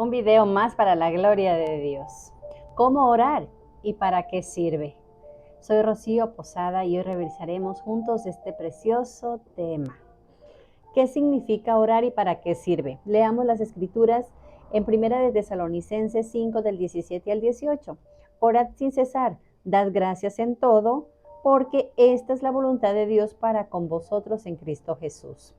Un video más para la gloria de Dios. ¿Cómo orar y para qué sirve? Soy Rocío Posada y hoy revisaremos juntos este precioso tema. ¿Qué significa orar y para qué sirve? Leamos las escrituras en 1 de Tesalonicenses 5 del 17 al 18. Orad sin cesar, dad gracias en todo, porque esta es la voluntad de Dios para con vosotros en Cristo Jesús.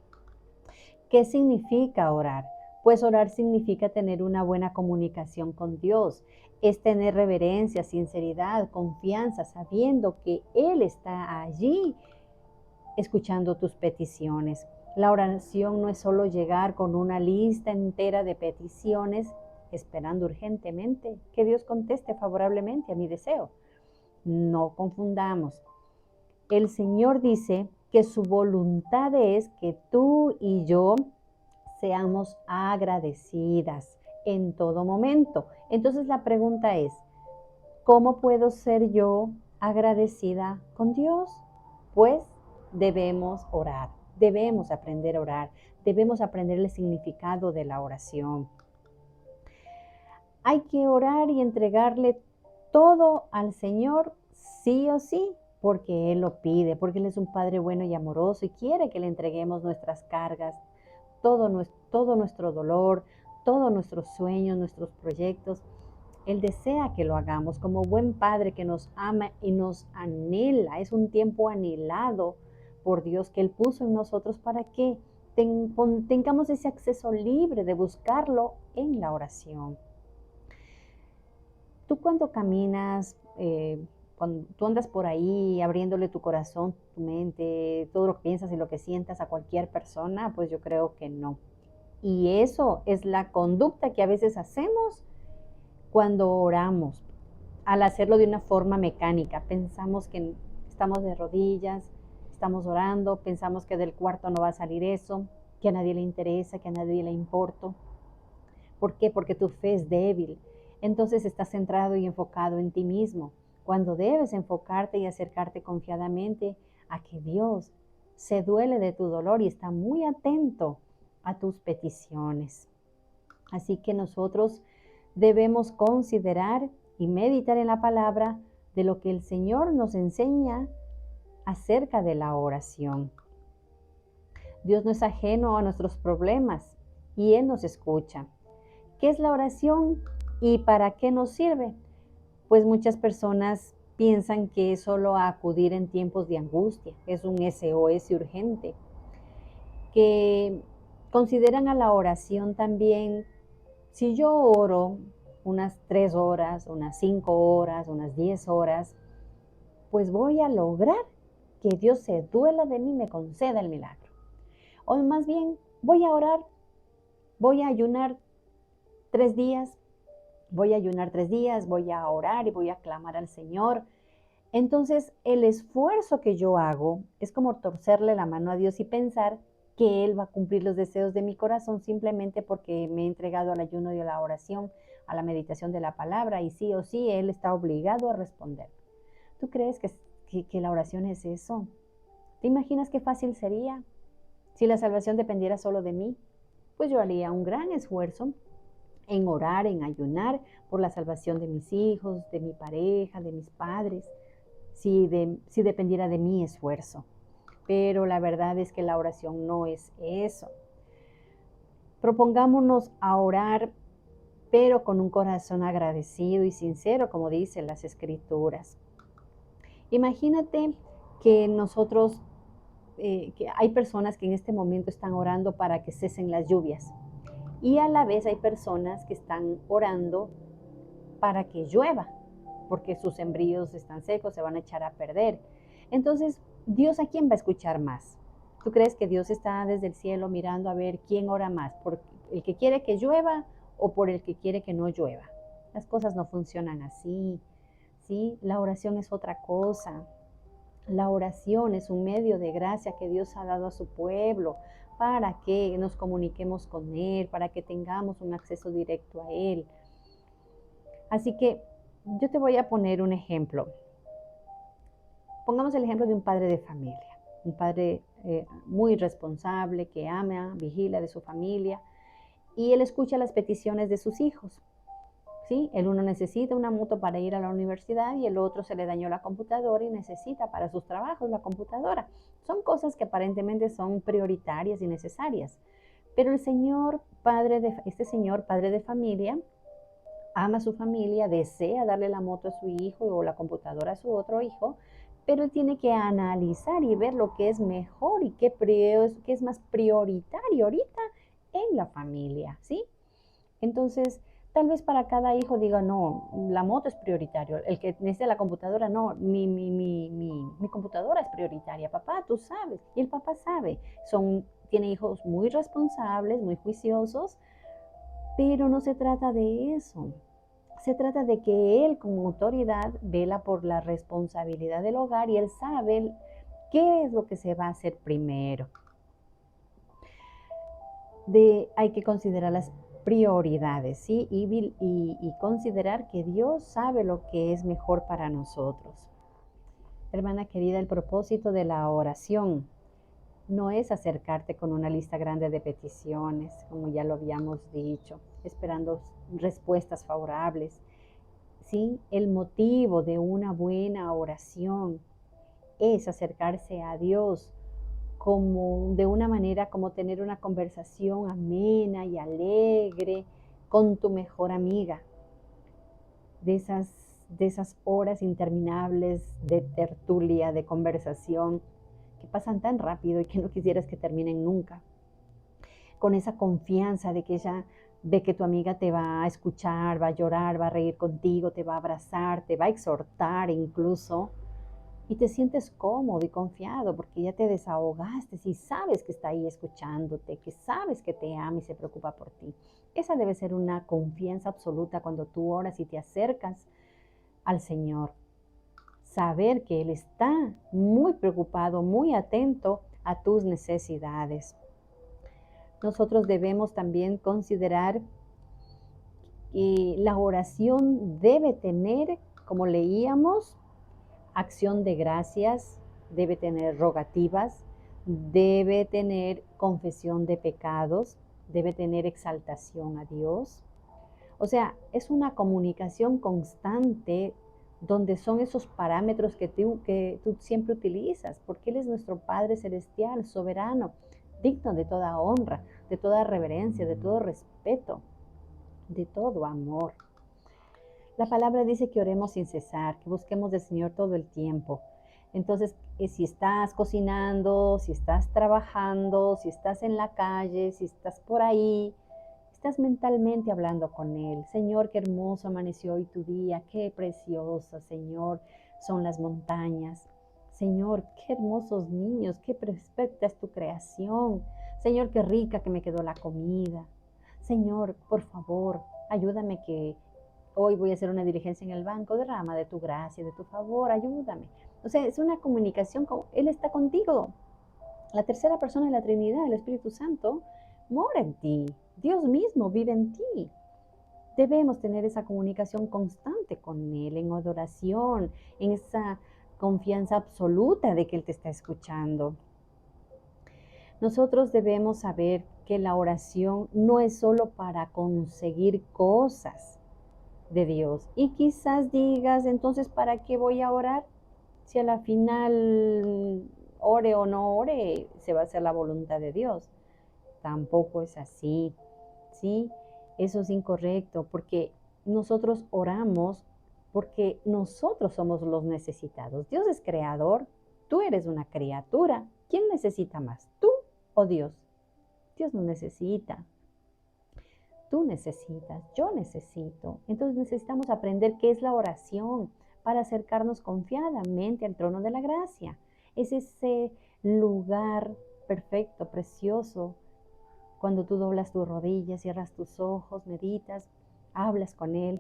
¿Qué significa orar? Pues orar significa tener una buena comunicación con Dios, es tener reverencia, sinceridad, confianza, sabiendo que Él está allí escuchando tus peticiones. La oración no es solo llegar con una lista entera de peticiones, esperando urgentemente que Dios conteste favorablemente a mi deseo. No confundamos. El Señor dice que su voluntad es que tú y yo seamos agradecidas en todo momento. Entonces la pregunta es, ¿cómo puedo ser yo agradecida con Dios? Pues debemos orar, debemos aprender a orar, debemos aprender el significado de la oración. Hay que orar y entregarle todo al Señor, sí o sí, porque Él lo pide, porque Él es un Padre bueno y amoroso y quiere que le entreguemos nuestras cargas, todo nuestro dolor, todos nuestros sueños, nuestros proyectos. Él desea que lo hagamos como buen Padre que nos ama y nos anhela. Es un tiempo anhelado por Dios que Él puso en nosotros para que tengamos ese acceso libre de buscarlo en la oración. Tú cuando caminas, cuando tú andas por ahí abriéndole tu corazón, tu mente, todo lo que piensas y lo que sientas a cualquier persona, pues yo creo que no. Y eso es la conducta que a veces hacemos cuando oramos. Al hacerlo de una forma mecánica, pensamos que estamos de rodillas, estamos orando, pensamos que del cuarto no va a salir eso, que a nadie le interesa, que a nadie le importa. ¿Por qué? Porque tu fe es débil. Entonces estás centrado y enfocado en ti mismo, cuando debes enfocarte y acercarte confiadamente a que Dios se duele de tu dolor y está muy atento a tus peticiones. Así que nosotros debemos considerar y meditar en la palabra de lo que el Señor nos enseña acerca de la oración. Dios no es ajeno a nuestros problemas y Él nos escucha. ¿Qué es la oración y para qué nos sirve? Pues muchas personas piensan que es solo acudir en tiempos de angustia, es un SOS urgente, que consideran a la oración también, si yo oro unas 3 horas, unas 5 horas, unas 10 horas, pues voy a lograr que Dios se duela de mí y me conceda el milagro. O más bien, voy a orar, voy a ayunar 3 días, voy a ayunar 3 días, voy a orar y voy a clamar al Señor. Entonces, el esfuerzo que yo hago es como torcerle la mano a Dios y pensar que Él va a cumplir los deseos de mi corazón simplemente porque me he entregado al ayuno y a la oración, a la meditación de la palabra, y sí o sí, Él está obligado a responder. ¿Tú crees que la oración es eso? ¿Te imaginas qué fácil sería si la salvación dependiera solo de mí? Pues yo haría un gran esfuerzo en orar, en ayunar por la salvación de mis hijos, de mi pareja, de mis padres, si dependiera de mi esfuerzo. Pero la verdad es que la oración no es eso. Propongámonos a orar, pero con un corazón agradecido y sincero, como dicen las Escrituras. Imagínate que nosotros, que hay personas que en este momento están orando para que cesen las lluvias. Y a la vez hay personas que están orando para que llueva, porque sus sembríos están secos, se van a echar a perder. Entonces, ¿Dios a quién va a escuchar más? ¿Tú crees que Dios está desde el cielo mirando a ver quién ora más? ¿Por el que quiere que llueva o por el que quiere que no llueva? Las cosas no funcionan así, ¿sí? La oración es otra cosa. La oración es un medio de gracia que Dios ha dado a su pueblo para que nos comuniquemos con Él, para que tengamos un acceso directo a Él. Así que yo te voy a poner un ejemplo. Pongamos el ejemplo de un padre de familia, un padre muy responsable, que ama, vigila de su familia y él escucha las peticiones de sus hijos. ¿Sí? El uno necesita una moto para ir a la universidad y el otro se le dañó la computadora y necesita para sus trabajos la computadora. Son cosas que aparentemente son prioritarias y necesarias. Pero este señor padre de familia, ama a su familia, desea darle la moto a su hijo o la computadora a su otro hijo, pero él tiene que analizar y ver lo que es mejor y qué es más prioritario ahorita en la familia, ¿sí? Entonces, tal vez para cada hijo diga, no, la moto es prioritario, el que necesita la computadora, no, mi computadora es prioritaria, papá, tú sabes, y el papá sabe, tiene hijos muy responsables, muy juiciosos, pero no se trata de eso. Se trata de que él como autoridad vela por la responsabilidad del hogar y él sabe qué es lo que se va a hacer primero. Hay que considerar las prioridades, ¿sí? Y considerar que Dios sabe lo que es mejor para nosotros. Hermana querida, el propósito de la oración no es acercarte con una lista grande de peticiones, como ya lo habíamos dicho, esperando respuestas favorables. ¿Sí? El motivo de una buena oración es acercarse a Dios de una manera como tener una conversación amena y alegre con tu mejor amiga. De esas horas interminables de tertulia, de conversación, que pasan tan rápido y que no quisieras que terminen nunca. Con esa confianza de que ella ve que tu amiga te va a escuchar, va a llorar, va a reír contigo, te va a abrazar, te va a exhortar incluso, y te sientes cómodo y confiado porque ya te desahogaste y sabes que está ahí escuchándote, que sabes que te ama y se preocupa por ti. Esa debe ser una confianza absoluta cuando tú oras y te acercas al Señor. Saber que Él está muy preocupado, muy atento a tus necesidades. Nosotros debemos también considerar que la oración debe tener, como leíamos, acción de gracias, debe tener rogativas, debe tener confesión de pecados, debe tener exaltación a Dios. O sea, es una comunicación constante donde son esos parámetros que tú siempre utilizas, porque Él es nuestro Padre Celestial, soberano, digno de toda honra, de toda reverencia, de todo respeto, de todo amor. La palabra dice que oremos sin cesar, que busquemos del Señor todo el tiempo. Entonces, si estás cocinando, si estás trabajando, si estás en la calle, si estás por ahí, estás mentalmente hablando con Él. Señor, qué hermoso amaneció hoy tu día, qué preciosa, Señor, son las montañas. Señor, qué hermosos niños, qué perfecta es tu creación. Señor, qué rica que me quedó la comida. Señor, por favor, ayúdame que hoy voy a hacer una diligencia en el banco, derrama de tu gracia, de tu favor, ayúdame. O sea, es una comunicación, Él está contigo. La tercera persona de la Trinidad, el Espíritu Santo, mora en ti. Dios mismo vive en ti. Debemos tener esa comunicación constante con Él, en adoración, en esa confianza absoluta de que Él te está escuchando. Nosotros debemos saber que la oración no es solo para conseguir cosas de Dios. Y quizás digas, entonces, ¿para qué voy a orar? Si a la final ore o no ore, se va a hacer la voluntad de Dios. Tampoco es así, ¿sí? Eso es incorrecto, porque nosotros oramos porque nosotros somos los necesitados. Dios es creador, tú eres una criatura. ¿Quién necesita más, tú o Dios? Dios no necesita. Tú necesitas, yo necesito. Entonces necesitamos aprender qué es la oración para acercarnos confiadamente al trono de la gracia. Es ese lugar perfecto, precioso, cuando tú doblas tus rodillas, cierras tus ojos, meditas, hablas con Él.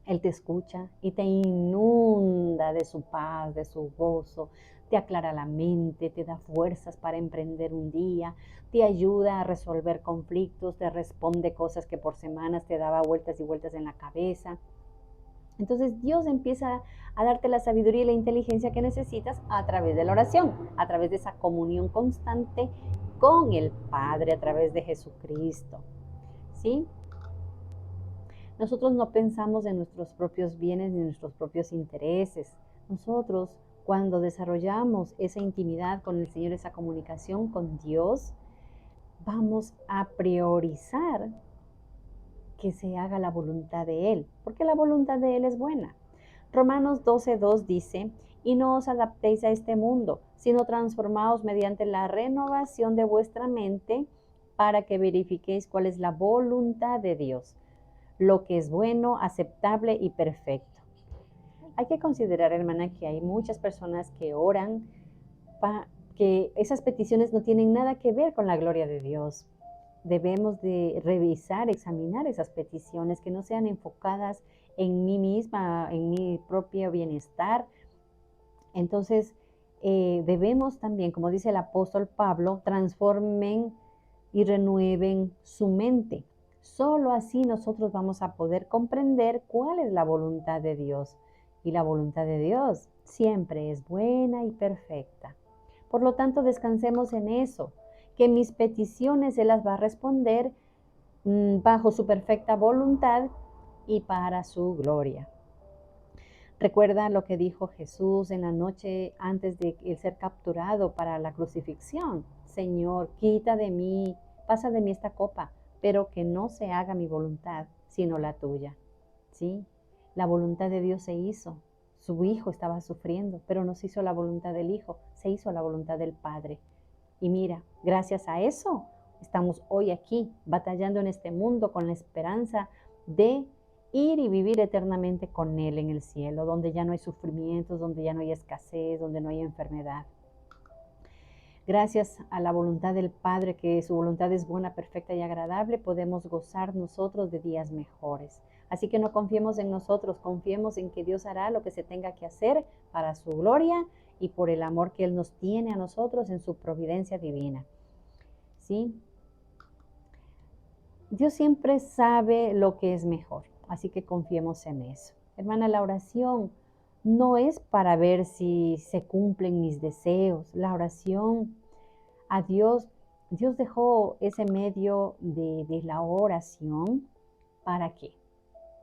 Él te escucha y te inunda de su paz, de su gozo, te aclara la mente, te da fuerzas para emprender un día, te ayuda a resolver conflictos, te responde cosas que por semanas te daba vueltas y vueltas en la cabeza. Entonces Dios empieza a darte la sabiduría y la inteligencia que necesitas a través de la oración, a través de esa comunión constante con el Padre, a través de Jesucristo. ¿sí? Nosotros no pensamos en nuestros propios bienes ni en nuestros propios intereses. Nosotros, cuando desarrollamos esa intimidad con el Señor, esa comunicación con Dios, vamos a priorizar que se haga la voluntad de Él, porque la voluntad de Él es buena. Romanos 12:2 dice, y no os adaptéis a este mundo, sino transformaos mediante la renovación de vuestra mente para que verifiquéis cuál es la voluntad de Dios, lo que es bueno, aceptable y perfecto. Hay que considerar, hermana, que hay muchas personas que oran que esas peticiones no tienen nada que ver con la gloria de Dios. Debemos de revisar, examinar esas peticiones, que no sean enfocadas en mí misma, en mi propio bienestar. Entonces, debemos también, como dice el apóstol Pablo, transformen y renueven su mente. Solo así nosotros vamos a poder comprender cuál es la voluntad de Dios. Y la voluntad de Dios siempre es buena y perfecta. Por lo tanto, descansemos en eso, que mis peticiones Él las va a responder bajo su perfecta voluntad y para su gloria. Recuerda lo que dijo Jesús en la noche antes de ser capturado para la crucifixión. Señor, quita de mí, pasa de mí esta copa, pero que no se haga mi voluntad, sino la tuya. ¿Sí? La voluntad de Dios se hizo. Su Hijo estaba sufriendo, pero no se hizo la voluntad del Hijo, se hizo la voluntad del Padre. Y mira, gracias a eso estamos hoy aquí, batallando en este mundo con la esperanza de ir y vivir eternamente con Él en el cielo, donde ya no hay sufrimientos, donde ya no hay escasez, donde no hay enfermedad. Gracias a la voluntad del Padre, que su voluntad es buena, perfecta y agradable, podemos gozar nosotros de días mejores. Así que no confiemos en nosotros, confiemos en que Dios hará lo que se tenga que hacer para su gloria y por el amor que Él nos tiene a nosotros en su providencia divina. ¿Sí? Dios siempre sabe lo que es mejor, así que confiemos en eso. Hermana, la oración no es para ver si se cumplen mis deseos. La oración a Dios, Dios dejó ese medio de la oración. ¿Para qué?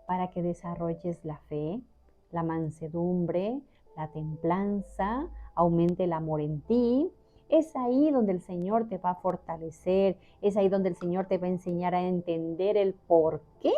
Para que desarrolles la fe, la mansedumbre, la templanza, aumente el amor en ti. Es ahí donde el Señor te va a fortalecer, es ahí donde el Señor te va a enseñar a entender el porqué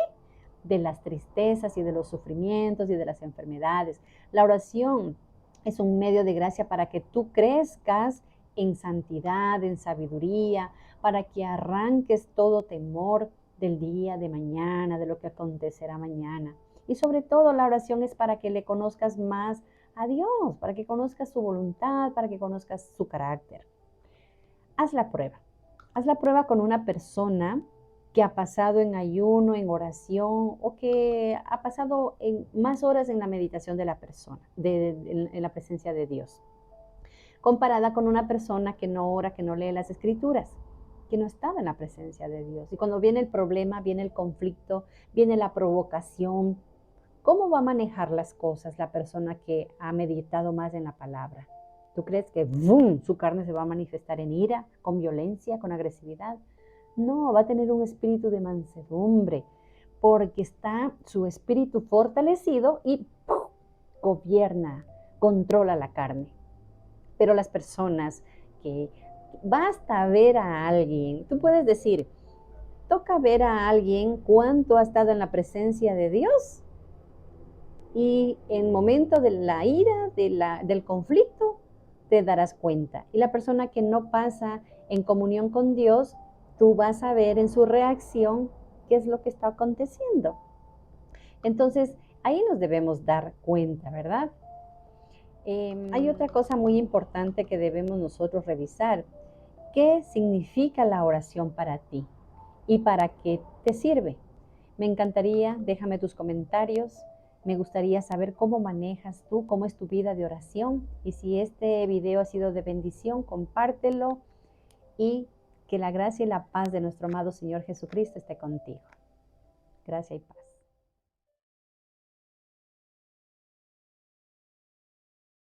de las tristezas y de los sufrimientos y de las enfermedades. La oración es un medio de gracia para que tú crezcas en santidad, en sabiduría, para que arranques todo temor del día de mañana, de lo que acontecerá mañana. Y sobre todo la oración es para que le conozcas más a Dios, para que conozcas su voluntad, para que conozcas su carácter. Haz la prueba. Haz la prueba con una persona que ha pasado en ayuno, en oración, o que ha pasado más horas en la meditación de la persona, en la presencia de Dios, comparada con una persona que no ora, que no lee las escrituras, que no estaba en la presencia de Dios. Y cuando viene el problema, viene el conflicto, viene la provocación, ¿cómo va a manejar las cosas la persona que ha meditado más en la palabra? ¿Tú crees que ¡bum!, su carne se va a manifestar en ira, con violencia, con agresividad? No, va a tener un espíritu de mansedumbre, porque está su espíritu fortalecido y ¡pum!, gobierna, controla la carne. Pero las personas que basta ver a alguien, tú puedes decir, toca ver a alguien cuánto ha estado en la presencia de Dios y en momento de la ira, del conflicto, te darás cuenta. Y la persona que no pasa en comunión con Dios, tú vas a ver en su reacción qué es lo que está aconteciendo. Entonces, ahí nos debemos dar cuenta, ¿verdad? Hay otra cosa muy importante que debemos nosotros revisar. ¿Qué significa la oración para ti? ¿Y para qué te sirve? Me encantaría, déjame tus comentarios. Me gustaría saber cómo manejas tú, cómo es tu vida de oración. Y si este video ha sido de bendición, compártelo. Y que la gracia y la paz de nuestro amado Señor Jesucristo esté contigo. Gracia y paz.